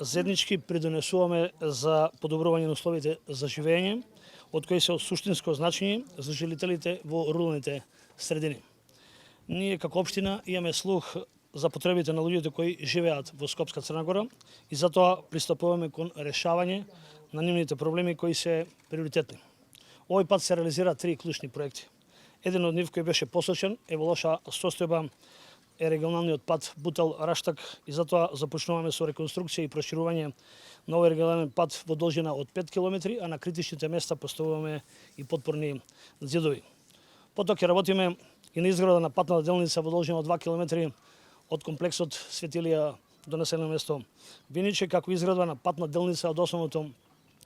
заеднички придонесуваме за подобрување на условите за живење, од кои се од суштинско значење за жилителите во руралните средини. Ние како општина имаме слух за потребите на луѓето кои живеат во Скопска Црна Гора и затоа пристапуваме кон решавање на нивните проблеми кои се приоритетни. Овој пат се реализира 3 клучни проекти. Еден од нив кој беше посочен е во лоша состојба е регионалниот пат Бутел-Раштак и затоа започнуваме со реконструкција и проширување на овој регионален пат во должина од 5 км, а на критичните места поставуваме и подпорни ѕидови. Потоа ќе работиме и на изграда на патната делница во должина од 2 км од комплексот Светилија до населено место Виниче, како изградба на патна делница од основното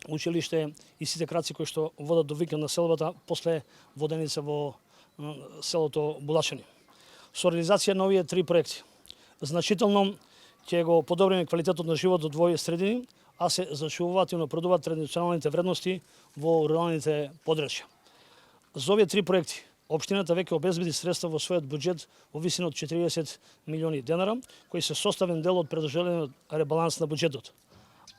училиште и сите краци кои што водат до викенд на селбата после воденица во селото Булачани. Со реализација на овие 3 проекти значително ќе го подобриме квалитетот на живот од овие средини, а се зачувуваат и напредуваат традиционалните вредности во руралните подрачја. За овие 3 проекти општината веќе обезбеди средства во својот буџет во висина од 40 милиони денара, кои се составен дел од предложениот ребаланс на буџетот,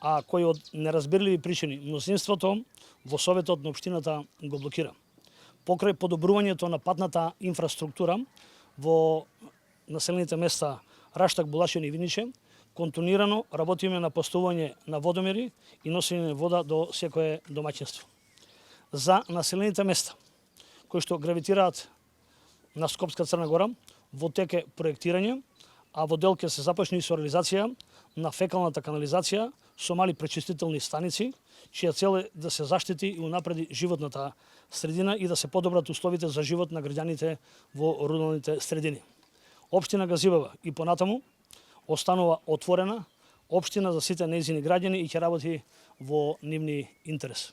а кој од неразбирливи причини мнозинството во советот на општината го блокира. Покрај подобрувањето на патната инфраструктура во населените места Раштак, Булачани и Виниче, континуирано работиме на поставување на водомери и носење на вода до секое домаќинство. За населените места кои што гравитираат на Скопска Црна Гора, во тек е проектирање, а во дел ќе се започне и со реализација на фекалната канализација со мали пречистителни станици, чија цел е да се заштити и унапреди животната средина и да се подобрат условите за живот на граѓаните во руралните средини. Општина Газибава и понатаму останува отворена општина за сите нејзини граѓани и ќе работи во нивни интерес.